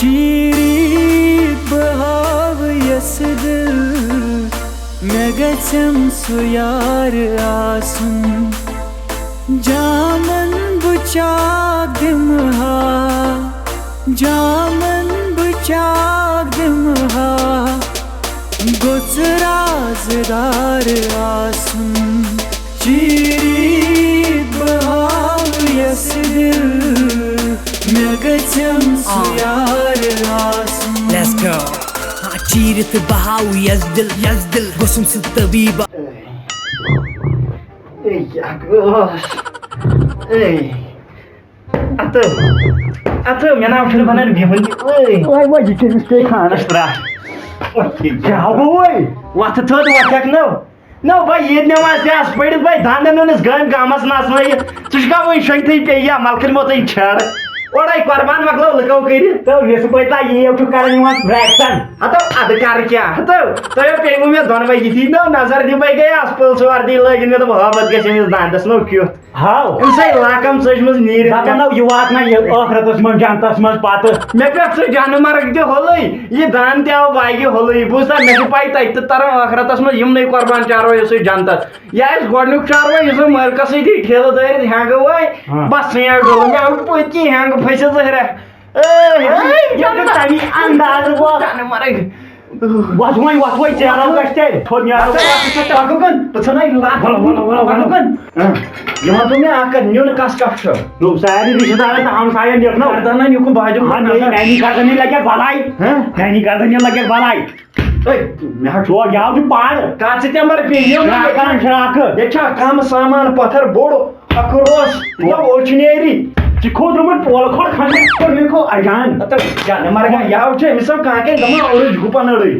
Cherry بہاو یس دل مے گژھم سُہ یار آسُن جامن بہٕ چاک دِمہٕ ہا جامن بہٕ چاک دِمہٕ ہا گوٚژھ رازدار آسُن چیری بہاو یس دل مے گژھم سُہ یار آسُن Let's go. چیٖرِ تہٕ بہاو یس دل گوٚژھُم سُہ طبیٖب مےٚ ناو چھُنہٕ بنان بِہُن یہِ کٔمِس پیٚیہِ خانس کیٛاہ گوٚوُے وۄتھٕ تھوٚد وۄتھکھ نو بھائی ییٚتہِ نِوان ژےٚ آس پٔرِتھ بھائی دنٛدن أنِس گامہِ گامس نژنٲیِتھ ژٕ چھُکھا وۄنۍ شۄنٛگتھٕے پیٚیہِ یا ملکن موتٕے چھڑ اورے قۄربان مۄکلو لٕکو کٔرِتھ تہٕ یُس پٔتۍ یِیو چھُ کران یِوان برٛیکسن ہتو ادٕ کرٕ کیٛاہ ہتو تۄہہِ پیٚیوٕ مےٚ دۄنوے یِتھی نو نظر دِمے گٔے اَسپٕل ژوردی لٲگِن مےٚ دوٚپ ہٲبت گژھِ أمِس دنٛدس نو کیُتھ ہاو أمسے لاکم ژٔجمٕژ نیٖرِتھ دپان نو یہِ واتنہ یہِ ٲخرتس منٛز جنتس منٛز پتہٕ مےٚ پٮ۪ٹھ سُہ جانہٕ مرگ تہِ ہولٕے یہِ دان تہِ آو باگہِ ہولٕے بوٗزتھا مےٚ چھِ پاے تتہِ تہِ تران ٲخرتس منٛز یِمنٕے قۄربان چاروٲیو سۭتۍ جنتس یہِ آسہِ گۄڈنیُک چاروٲے یُس زن مٲلکس سۭتی ٹھیلہٕ دٲرِتھ ہینٛگہٕ وٲے بس ژھٕنیٛاو ڈُلہٕ مےٚ آو پٔتۍ کِنۍ ہینٛگہٕ پھٔسِتھ زہرا تمی اندازٕ گوٚو جانہٕ مرگ وۄتھ وۄنۍ ژیرو گژھِ تیٚلہِ تھوٚد نیرو بہٕ ژھٕنَے یہِ ونتو مےٚ اکھ کتھ نیُن کس کتھ چھُ سارے رشتہٕ دارن تہٕ ہمساین لیکھنو گردنا نیُکھُن باجُک میٛانی گردنہِ لگٮ۪کھ بلاے میٛانی گردنہِ لگٮ۪کھ بلاے مےٚ حظ چوک یاو چھُ پاڑٕ کتھ سٮ۪تمبر پیٚیہِ کران شراکھٕ ییٚتہِ چھا کم سامان پتھر بوٚڑ اکروس اوچنیری ژٕ کھوٚت روٗمُت پولہٕ کھۄڑ کھنٛڈ کھو اجان جانہٕ مرگا یاو چھُ أمِس آو کانٛہہ کینٛہہ دپان أڑٕج گُپن أڑٕے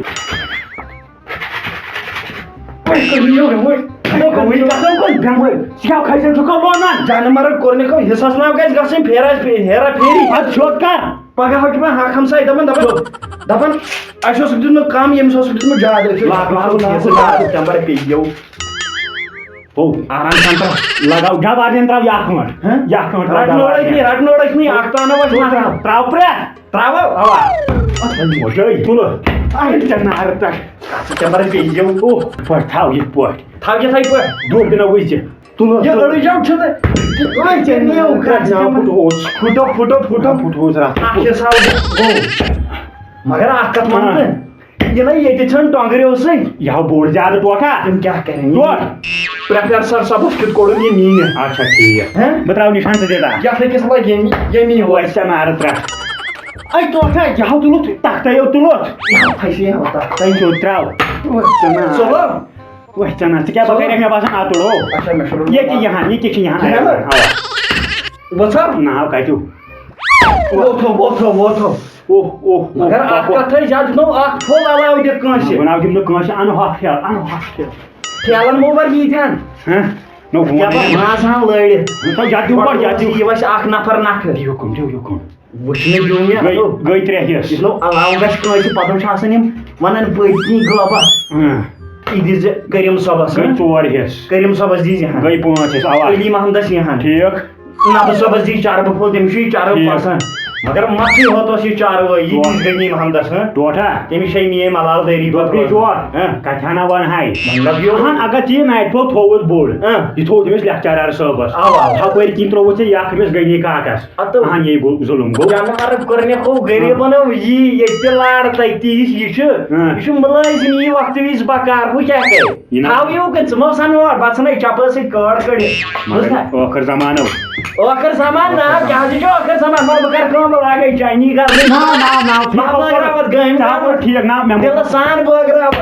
جانہٕ مرگ کوٚرنِکو حِصس ناو گژھِ گژھٕنۍ ہیرا پھیری ادٕ سیوٚد کر پگہہ حظ چھُ مےٚ حق ہمساے دپان اَسہِ اوسُکھ دیُتمُت کم ییٚمِس اوسُکھ دیُتمُت زیادٕ سٮ۪تمبر پیٚیو آرام سان تراو لگاو جبردن تراو یخ کھنٛڈ رٹنہٕ ٲڑٕکھ نٕے اکھ تانو تراو پرٛٮ۪تھ تراوو اوا موجے تُلہٕ ژےٚ نارٕ پٮ۪ٹھ سٮ۪تمبر پیٚیو پٲٹھۍ تھاو یِتھ پٲٹھۍ تھاو یِتھٕے پٲٹھۍ دوٗر دِنو وٕچھِ تُلہٕ یہِ أڑٕجو پھُٹووُس راتھ مگر اکھ کتھ ونہٕ یہِ نہ ییٚتہِ چھنہٕ ٹۄنٛگریو سۭتۍ یہِ ہاو بوٚڑ زیادٕ ٹوکھا تِم کیٛاہ کرن پرٛٮ۪فر صبس کیُتھ کوٚڑُن یہِ نیٖنِتھ اچھا ٹھیٖک بہٕ تراو نِشان ژٕ دِتاہ یتھ أکِس لگہِ ییٚمی وٲتۍ ژےٚ نارٕ پٮ۪ٹھ اے ٹوٹھا یہِ ہاو تُلُتھ تختَیو تُلُتھ پھسے تَے سیوٚد تراو ژٕ وٕچھ ژٕ نہ ژٕ کیٛاہ بکرکھ مےٚ باسان اَتُر ییٚکہِ یہِ چھِ یِہان وٕژھا ناو کتیُک ووتھو مگر اکھ کتھ تھٲے زیادٕ دِنو اکھ پھوٚل علاوٕ دِتھ کٲنٛسہِ بہٕ ناو دِمہٕ نہٕ کٲنٛسہِ اَنہٕ ہۄکھ پھیل ٹھیلن موبر ییٖتھٮ۪ن نو ماز ہن لٲڑِتھ یہِ وسہِ اکھ نفر نکھٕ یُکُن وٕچھنہٕ دیُن مےٚ گٔے 3 حِصہٕ یہِ علاوٕ گژھِ کٲنٛسہِ پتہٕ چھِ آسان یِم ونان پٔتۍ کِنۍ غٲبت یہِ دِزِ کریٖم صٲبس گٔے 4 حِصہٕ کریٖم صٲبس دِزِ ہن گٔے 5 حِصہٕ اوا علی محمدس یہِ ہن ٹھیٖک نبہٕ صٲبس دِی چربہٕ پھوٚل تٔمِس چھُ یہِ چرٕب پسنٛد مگر متھٕے ہوتس یہِ چاروٲے یہِ دِژ غنی محمدس ٹوٹھا تٔمِس چھے میٲنۍ ملال دٲری کتہِ ہنا ون ہاے مطلب اگر ژٕ یہِ نایٹ پھوٚل تھووُس بوٚڑ یہِ تھوٚو تٔمِس لیکچرار صٲبس ہپٲرۍ کِنۍ ترووُتھ ژےٚ یکھ أمِس غنی کاکس اہن یہِ گوٚو ظُلُم گوٚو جانہٕ مرگ کوٚرنِکو غریٖبنو یی ییٚتہِ تہِ لار تتہِ یہِ چھُ مُلٲزِم یی وقتہٕ وِزِ بکار ہُہ کیٛاہ کرِ تھاو یوٗکن ژٕ مہ سن اور بہٕ ژھٕنَے چپل سۭتۍ کٲڈ کٔڑِتھ ٲخر زمانو ٲخر زمان نا کیٛاہ چھُ ٲخر زمان مگر بہٕ کرٕ کٲم بہٕ لاگے چانی ٹھیٖک نا دِلہٕ سان بٲگراوٕ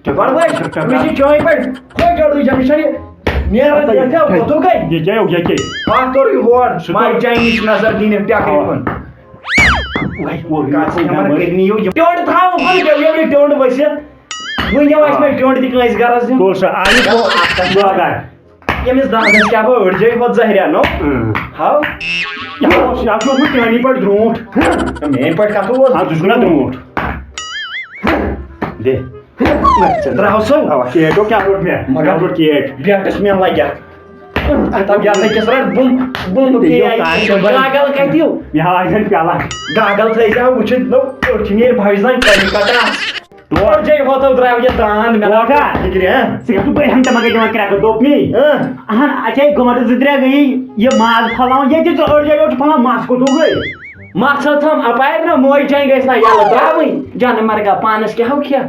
مےٚ چھِ چٲنۍ پٮ۪ٹھ کھوٚج أڑٕج أمِس چھنہٕ نیران اکھ توٚر یہِ ہور ماجہِ چانہِ نِش نظر دِنہِ ٹٮ۪کرِ کُن ٹیوٚنٛڈ تھاو پیٚو مےٚ ٹیوٚنٛڈ ؤسِتھ وٕنہِ آسہِ مےٚ ٹیوٚنٛڈ تہِ کٲنٛسہِ گرس دیُن ییٚمِس دندس کیٛاہ گوٚو أڑجے کھۄتہٕ زہریا نو ہاو چٲنی پٲٹھۍ درٛوٗنٛٹھ میٛانہِ پٲٹھۍ کتھ اوس ژٕ چھُکھ نا درٛوٗنٛٹھ دِ تراو سا کیٹو کیٛاہ روٚٹ مےٚ مگر کیٹ بیٹس مےٚ لگہِ تب یا کس رٹ بم بم گاگل کتیو یہ آئی پیالہ گاگل تھا وچھ نو نیر بھجن کٹا اور جے ہوتا درا یہ دان میں تو بھائی ہم تمہیں جمع کرا کر دوپ نہیں اہن اچھا گمٹ زدریا گئی یہ ماز پھلاؤں یہ جو اور جائے پھلاؤں ماز کو تو گئی مقصد تھم اپائر نا موئی جائیں گے اسنا یالا تراویں جانے مرگا پانس کیا ہو کیا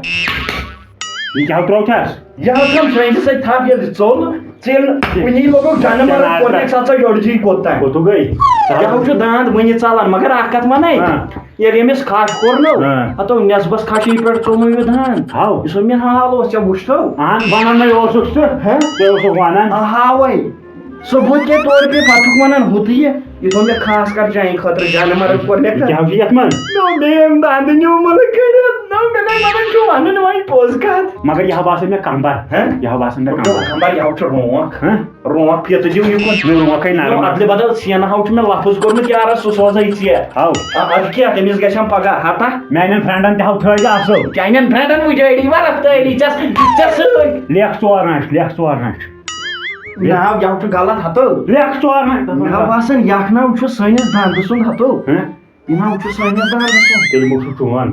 یہ کیا تراو تھاس یہ تھم شوینج سے تھا یہ چول چل ونی لوگو جانے مرگ کونے ساتھ سے جوڑ جی کوتا ہے کو تو گئی یہ ہو جو داند ونی چالان مگر اکت منے یہ ریمس کھاش کورنو اتو نسبس کھاشی پٹ چومو یہ داند ہاو اس میں حال اس چا وشتو ان بنان میں اوسک تو تے اوسک وانان ہاوے ثبوت کے طور پہ فتح ونان ہوتی ہے یہ تو میں خاص کر جائیں خاطر جانے مرگ کو لیکن کیا ہو یت من نو نیم داند نیو ملک نو میں من جو انن وای پوز کات مگر یہ باسے میں کمبر یہ باسے میں کمبر یہ اوٹ رونق رونق پیت جو یہ کو رونق کئی نرم ادل بدل سین ہاوٹ میں لفظ گورمت یار سو سوزای چی ہاو اد کیا تمس گشم پگا ہتا میانن فرینڈن تہ ہاو تھٲے اصل چانین فرینڈن وجیڑی ورف تیری چس چس لیکھ ژور نش ناو یہ غلط ہتو لیکھ ژور نش ناو باسان یک ناو چھ سٲنِس داندٕ سُنٛد ہتو یہ ناو چھ سٲنِس داندٕ سُنٛد تیٚلہِ مو چھُ چون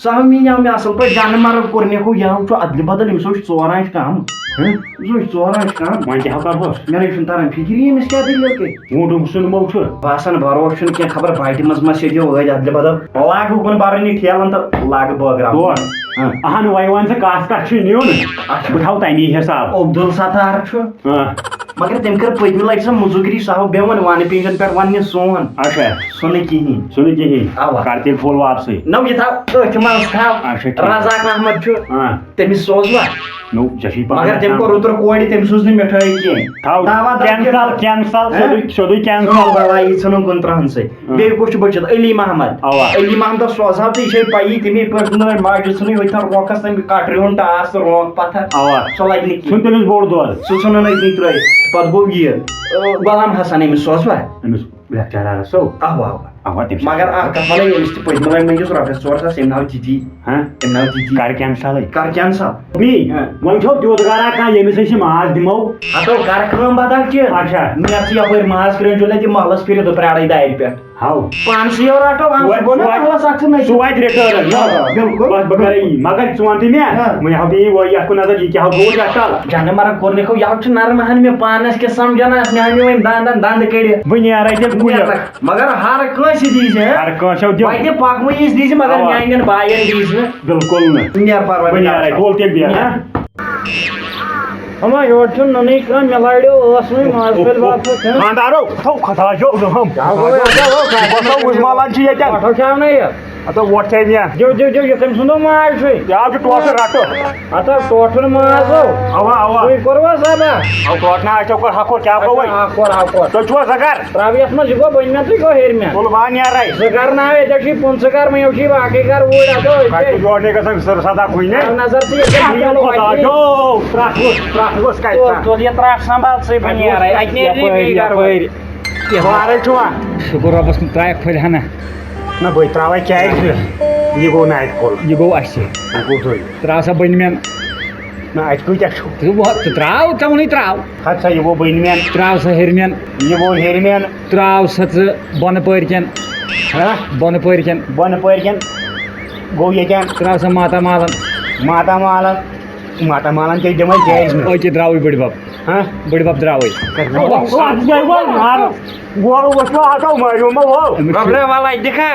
سہو میاو مےٚ اصل پٲٹھۍ جانہٕ مرگ کوٚرنیکو یہ ناو چھ ادلہِ بدل أمِس اوس 4 آنچ کم أمِس اوس 4 آنچ کم وۄنۍ کیٛاہ کرہوس مےٚ نَے چھُنہٕ تران فِکری أمِس کیٛاہ دٔلیٖل گٔے ووٗٹُم سُنٛد مو چھُ باسان بروس چھُنہٕ کینٛہہ خبر باٹہِ منٛز ما سیٚدیو ٲدۍ ادلہِ بدل لاگہٕ اُکُن برٕنۍ ٹھیلن تہٕ لاگہٕ بٲگراوُن اہن وۄنۍ وَن ژٕ کتھ چھُ نیُن بہٕ تھاوٕ تمی حساب عبدل ستار چھُ مگر تٔمۍ کٔر پٔتمہِ لٹہِ سۄ مُزوٗگری سۄ آو بیٚون وانہٕ پیجن پٮ۪ٹھ وننہِ سون اچھا سُہ نہٕ کِہیٖنۍ کِہیٖنۍ کر تیٚلہِ فُل واپسٕے نو یہِ تھاو أتھۍ منٛز تھاو رزاق احمد چھُ تٔمِس سوزوا نو ژےٚ مگر تٔمۍ کوٚر اوترٕ کورِ تٔمۍ سوٗز نہٕ مِٹھٲے کینٛہہ کینسل سیودُے کینسل یہِ ژھٕنُن 15 سٕے بیٚیہِ کُس چھُ بٔچِتھ علی محمد علی محمدس سوزہاو تہٕ یہِ چھے پَیی تٔمی پٲٹھۍ نٲڑۍ ماجہِ ژھٕنٕے ہوٚتہِ تھاو روکھس تٔمۍ کٹرِ ہُنٛد ٹاس تہٕ روکھ پتھر سۄ لگہِ نہٕ ژھُن تٔمِس بوٚڑ دۄد سُہ ژھٕنُن أتنی ترٲیِتھ پتہٕ گوٚو یہِ غلام حسن أمِس سوزوا أمِس لیکچرارس صٲب اوا مگر اکھ کتھ ونے أمِس تہِ پٔتمہِ لٹہِ مٔنٛگِس رۄپیس 4 ساس أمۍ ناو تِتی أمۍ ناو تِتی کر کینسلٕے کر کینسل وۄنۍ چھو تیوٗت گرا کانٛہہ ییٚمِس أسۍ یہِ ماز دِمو ہتو کر کٲم بدل کہِ اچھا مےٚ ژٕ یپٲرۍ ماز کٕنن چولے تہِ محلس پھِرِ تہٕ پرٛارے دارِ پٮ۪ٹھ ہاو پانسٕے یو رٹو گوٚو نا محلس اکھ ژٕ سُہ واتہِ رِٹٲرٕن بس بہٕ کرے یی مگر ژٕ وَن تہٕ مےٚ وۄنۍ ہاو بہٕ یہِ یتھ کُن نظر یہِ کیٛاہ گوٚو یتھ تل جانہٕ مرگ کوٚرنِکھو یَوٕ چھُ نرم ہن مےٚ پانس کیٛاہ سمجھنس مےٚ ہاو وۄنۍ دندن دند کٔڑِتھ بہٕ نیرے تیٚلہِ کُلہِ مگر ہر کٲنٛسہِ دیٖزِ ہر کٲنٛسہِ دِم وۄنۍ پکوٕنِس دیٖزِ مگر میانٮ۪ن باین دیٖزِ نہٕ بِلکُل نہٕ نیر پرواے بہٕ نیرے تُل تیٚلہِ بیٚہہ ہما یور چھُ نُنٕے کٲم مےٚ لاڑیو ٲس وۄنۍ ماز پھٔلۍ واپس خانٛدارو تھو کھۄتا چھُ وُزمالان چھِ ییٚتٮ۪ن پٹھو چھاو نا یہِ ہتو ووٹ تھٲے مےٚ دِو دِو دِو یہِ کٔمۍ سُنٛد ماز چھُے یہِ آو چھُ ٹوٹل رٹو ہتا ٹوٹھُن ماز اوا اوا تُہۍ کوٚروا سبا او ٹوٹنا اچھا کوٚر حقوٗر کیٛاہ گوٚو وۄنۍ ہاکور تُہۍ چھُوا زگر ترٛاو یتھ منٛز یہِ گوٚو بٔنۍمٮ۪نتٕے گوٚو ہیٚرمٮ۪ن تُل وۄنۍ نیرے ژٕ کرناو ییٚتٮ۪تھ چھُے پٕنٛژٕ کر وۄنۍ چھُے باقٕے کر اوٗرۍ ہتو جوڑنے گژھان سدا کُنہِ نظر ژٕ ترٛٹھ کتہِ تُل یہِ ترٛٹھ سنبھال ژٕے بہٕ نیرے اَتہِ نیرِ وارے چھُوا شُکُر رۄبس کُن ترٛایکھ پھٔلۍ ہنا نہ بہٕ ترٛاوے کیٛازِ یہِ گوٚو نہٕ اَتہِ کُل یہِ گوٚو اَسہِ یہِ گوٚو تُہۍ ترٛاو سا بٔنۍ مٮ۪ن نہ اَتہِ کۭتیاہ چھُ ژٕ ترٛاو ژےٚ ووٚنُے ترٛاو ہتھ سا یہِ گوٚو بٔنۍ مین ترٛاو سا ہیٚرمٮ۪ن یہِ گوٚو ہیٚرمٮ۪ن ترٛاو سا ژٕ بۄنہٕ پٲرۍ کٮ۪ن بۄنہٕ پٲرۍ کٮ۪ن بۄنہٕ پٲرۍ کٮ۪ن گوٚو ییٚتٮ۪ن ترٛاو سا ماتامالن ماتامالن تیٚلہِ دِمے کیٛازِ نہٕ أکہِ درٛاوٕے بٔڈِ بب بٔڈِ بب درٛاوٕے ہتو مٲرِو ما ہو والا دِکھا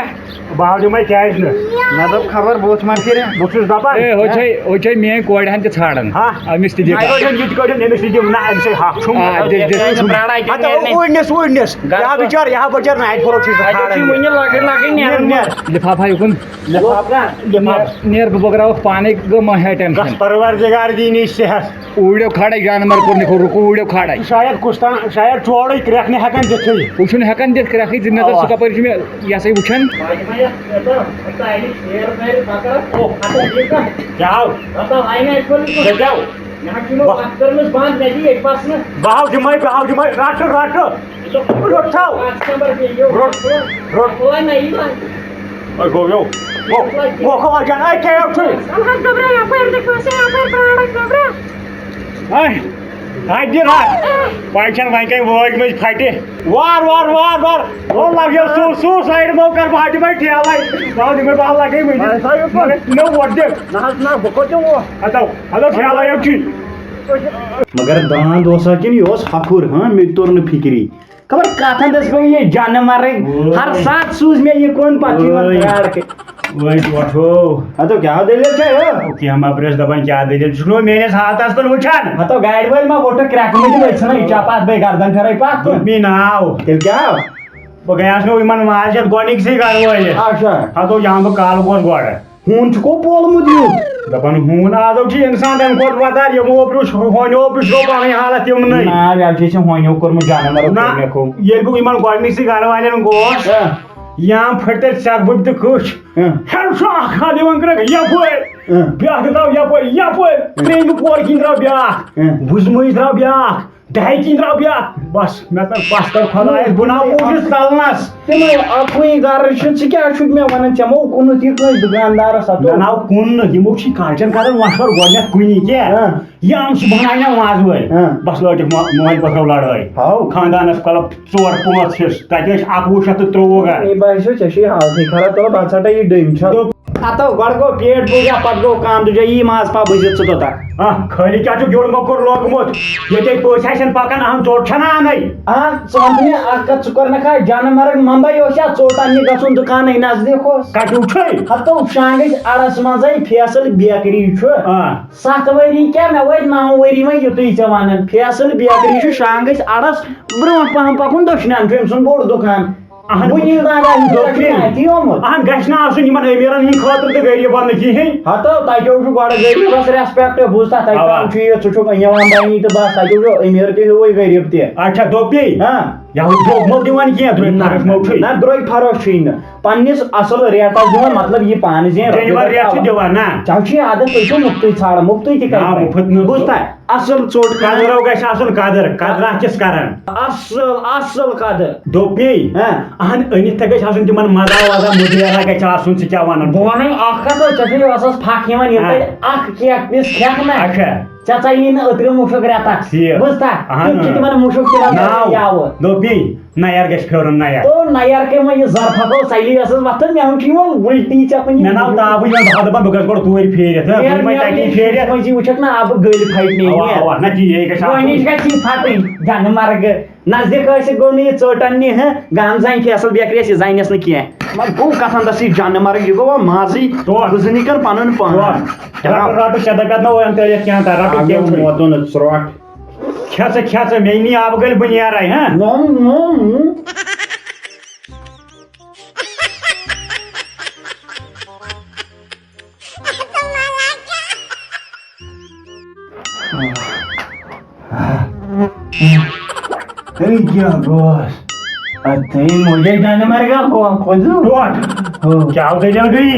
بہٕ ہاو دِمے کیٛازِ نہٕ مےٚ دوٚپ خبر بہٕ ما پھِرِ بہٕ چھُس دپان اے ہُہ چھے میٲنۍ کورِ ہن تہِ ژھانڈان أمِس تہِ دِ یِتھ کٲٹھۍ أمِس تہِ دِم نہ أمِس ہے حق چھُم وُڈنِس بِچار یہِ بچار نایٹ فورو چھُ وٕنہِ لۄکٕٹۍ لۄکٕٹۍ نیرن لِفافا یُکُن نیر بہٕ بٲگراوکھ پانے گوٚو ما ہے ٹٮ۪نشن پروردگار دینی صحت اوٗڑیو کھاڑے جانور کوٚرنِکھ رُکو اوٗڑیو کھاڑے شاید کُستان شاید چورٕے کرٛٮ۪کھ نہٕ ہٮ۪کان دِتھٕے ہُہ چھُنہٕ ہٮ۪کان دِتھ کرٛٮ۪کھٕے ژٕ نظر سُہ کپٲرۍ چھُ مےٚ یہِ ہسا یہِ وٕچھان کیٛاہ آو بہٕ ہاو دِمے رٹہٕ گوٚو خواجان اے کیٛاہ چھُے پائچن وائن کہیں ووگ میں پھٹے وار وار وار وار وہ لگے سوسائڈ مو کر بھاٹی میں ٹھیلائی باؤ میں باہر لگے مجھے نو وٹ دے نہ بکوتو ہتو ہلو ٹھیلائی اچھی مگر داند اوسا کن یہ حقر ہاں مے تور نہ فکری خبر کتن دس پہ یہ جان مرگ ہر ساتھ سوز میں یہ کون پتہ یار کے وای وٹھو ہتو کیا دلیل چھ کیا ما پرس دبن کیا دلیل چھنو میرے ساتھ اس پر وچھان ہتو گاڑی وال ما ووٹ کریک میں وچھنا یہ چاپات بے گردن پھرے پات می ناو تیل کیا بہ گیاس نو یمن ماجت گونیک سی گار وایل اچھا ہتو یہاں بہ کال گون گوڑ ہون چھو پولمت یوت دپن ہون آدو چھ انسان تم کھوت واتار یمو پرش ہونیو پرش رو پانی حالت یم نہیں نا یا چھ ہونیو کورم جانور نہ یہ بہ یمن گونیک سی گار والن گوش یہاں پھٹر چک بٹ تو خوش ہر شاخ خالی ون کر یپور بیاکھ درو یپور تریم پور کین درو بیاکھ وزموی درو بیاکھ دہی کین درو بیاکھ بس میں تر بس کر خدایس بنا پوش سالنس تم اپوی گار چھ کیا چھ میں ونن چمو کن تی کس دکاندار ساتو ناو کن یمو چھ کالچن کرن واشور گونیک کنی کیا یام چھ بنایا واز وے بس لوٹ موبائل پترو لڑائی ہاو خاندانس کل 4-5 حص تکیش 1923 گا ای بایسو چشی حالت خراب تو بچٹا یہ ڈیم چھ اتو گڑ گو پیٹ بوجا پت گو کام تجھے یہ ماز پا بزت تو تا خالی کیا چھ جوڑ مکر لوگمت یہ پوچھن پکان ہم چوٹ چھنا آنائی ژٕ اکھ ژٕ نہ کھا جان مرگ ممبئی اوس یا ژوٹان یہ گژھُن دُکانے نزدیٖک اوس کٹو چھے ہتو شانگٕچ اڑس منٛزے فیصل بیکری چھُ 7 ؤری کیٛاہ مےٚ وٲتۍ 9 ؤری وۄنۍ یُتُے ژےٚ ونان فیصل بیکری چھُ شانگٕچ اڑس برونٛٹھ پہم پکُن دٔچھنن چھُ أمۍ سُنٛد بوٚڑ دُکان اہن گھس نا آسن یمن امیرن ہند خاطر تو غریبن کہین ہتو تتو گۄڈٕ غریبس ریسپیکٹ بوٗز تتھ تتہِ کم چھُ یہِ ژٕ چھُکھ یِوان بنی تہٕ بس تتہِ چھُ امیر تہِ ہیوٗے غریب تہِ اچھا دوٚپی یا درٛوگ مو دِوان کینٛہہ درٛوگ فرق مو چھُے نہ درٛوگ فرق چھُے نہٕ پننس اصل ریٹس دِوان مطلب یہِ پانہٕ زین جینور ریٹ چھِ دِوان نا ژےٚ چھُے عادت تُہۍ چھِو مُفتٕے ژھانڈان مُفتٕے تہِ نا مُفت نہٕ بوٗز تھا اصل ژوٚٹ قدرو گژھِ آسُن قدر قدرا کِس کران اصل قدر دوٚپی اہن أنِتھ تہِ گژھِ آسُن تِمن مزا وزا مُدیرا گژھِ آسُن ژٕ کیٛاہ ونان بہٕ ونَے اکھ کتھ ژےٚ چھُے ٲسس پھکھ یِوان ییٚلہِ تۄہہِ اکھ کیک پیٖس کھٮ۪کھ نا اچھا ژےٚ ژَیی نہٕ أترِ مُشُک ریتس بوٗز تھا تِم چھِ تِمن مُشُک تہِ یاوٕ دوٚپی نیر گژھِ پھیرُن نیر تو نیر کے میں یہ ظرفہ سیلی ٲسٕس وۄتھان مےٚ وُچھ یِمن الٹی ژےٚ مےٚ ناو تاپٕے مےٚ دپان بہٕ گژھٕ گۄڈٕ توٗرۍ پھیٖرِتھ تتی پھیٖرِتھ وۄنۍ وٕچھکھ نا آبہٕ گٔلۍ پھٹنہِ نہ تی گژھِ گۄڈنِچ گژھِ یہِ پھٹٕنۍ جنہٕ مرگہٕ نزدیٖک ٲسِکھ گوٚو نہٕ یہِ ژٔٹ نہِ گام زانہِ فیصل بیکری یہِ زانٮ۪س نہٕ کینٛہہ وۄنۍ گوٚو کتھن دس یہِ جنہٕ مرگ یہِ گوٚو وۄنۍ مازٕے بہٕ زٕ نِکن پنُن پان رٹو شےٚ دۄہ پٮ۪تھ نہ وۄنۍ تٲریٖخ کینٛہہ تہ رٹو ووتُن ژروٹ کھٮ۪ژٕ کھٮ۪ژٕ مےٚ نی آبہٕ گٔلۍ بہٕ نیرے ہاں کیا گوس اتھے مجھے جان مرگا خود کیا دلیل گئی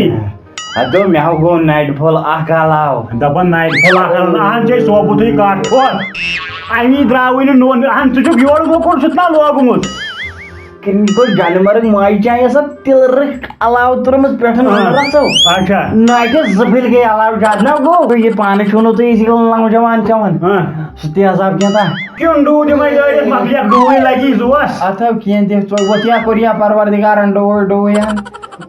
ادو مےٚ گوٚو نایٹ فال اکھ علاو دپان نایٹ فال اکھ اہن چے صوبتھٕے کٹھ ٹھوٚر امی درٛاوٕے نہٕ نوٚن اہن ژٕ چھُکھ یورٕ موکُر چھُتھ نا لوگمُت گوٚو جانہٕ مرگ ماجہِ چاے ٲسا تِلرٕ علاوٕ ترٲمٕژ پٮ۪ٹھٕ رژھو اچھا ناٹہِ 2 پھِرِ گٔے علاوٕ زیادٕ نہ گوٚو یہِ پانہٕ چھُو نہٕ تُہۍ أسۍ نوجوان چٮ۪وان سُہ تہِ حساب کینٛہہ تا کیوں ڈوٗ دِمے دٲرِتھ مۄکلیکھ ڈوٗنۍ لگی زُوس اتھو کینٛہہ تہِ ژوٚوُہ کوٚریا پروردِگارن ڈوٗ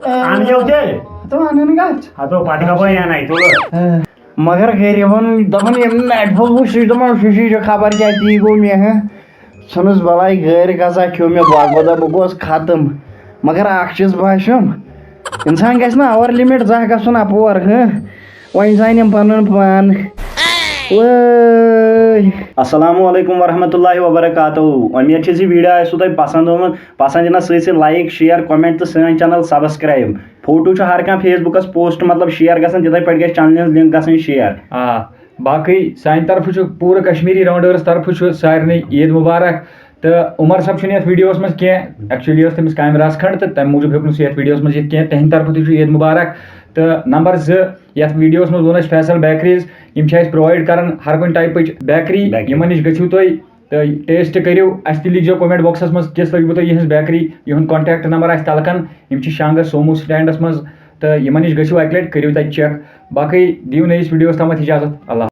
انیو تیٚلہِ تو انن گژھ ہتو پتہٕ کپٲرۍ انے تُلہٕ مگر غریبن دپان ییٚمہِ نایٹ فال وٕچھ سُہ چھُ دپان شُشی چھِ خبر کیٛاہ تی گوٚو مےٚ ژھٕنُس بلاے گٲرۍ گژھا کھیوٚ مےٚ بۄگہٕ بہٕ گوس ختم مگر اکھ چیٖز باسیوم انسان گژھِ نہ اوور لِمِٹ زانٛہہ گژھُن اپور وۄنۍ زانیم پنُن پان السلام علیکم ورحمۃ اللہ وبرکاتہ امید چھِ ویڈیو آسوٕ تۄہہِ پسنٛد آمُت پسنٛد دِنس سۭتۍ سۭتۍ لایک شیر کومنٹ تہٕ سٲنۍ چینل سبسکرایب فوٹو چھُ ہر کانٛہہ فیس بُکس پوسٹ مطلب شیر گژھان تِتھے پٲٹھۍ گژھِ چینلہِ ہٕنٛز لِنک گژھٕنۍ شیر باقٕے سانہِ طرفہٕ چھُ پوٗرٕ کشمیٖری راونڈٲرٕس طرفہٕ چھُ سارنٕے عیٖد مُبارک تہٕ عمر صٲب چھُنہٕ یتھ ویٖڈیوس منٛز کینٛہہ ایکچُؤلی ٲس تٔمِس کامہِ رژھ کھنٛڈ تہٕ تَمہِ موٗجوٗب ہیوٚک نہٕ سُہ یتھ ویٖڈیوس منٛز یِتھ کینٛہہ تِہنٛدِ طرفہٕ تہِ چھُ عیٖد مُبارک تہٕ نمبر 2 یتھ ویٖڈیوس منٛز ووٚن اَسہِ فیصل بیکریٖز یِم چھِ اَسہِ پرٛووایڈ کران ہر کُنہِ ٹایپٕچ بیکری یِمن نِش گٔژھِو تُہۍ تہٕ ٹیسٹ کٔرِو اَسہِ تہِ لیٖکھزیو کومنٹ باکسس منٛز کِژھ لٔجوٕ تۄہہِ یِہٕنٛز بیکری یِہُنٛد کانٹیکٹ نمبر آسہِ تلکن یِم چھِ شانگس سومو سٹینڈس منٛز تہٕ یِمن نِش گٔژھِو اکہِ لٹہِ کٔرِو تتہِ چیک باقٕے دِیِو نٔیِس ویٖڈیوس تامتھ اِجازت اللہ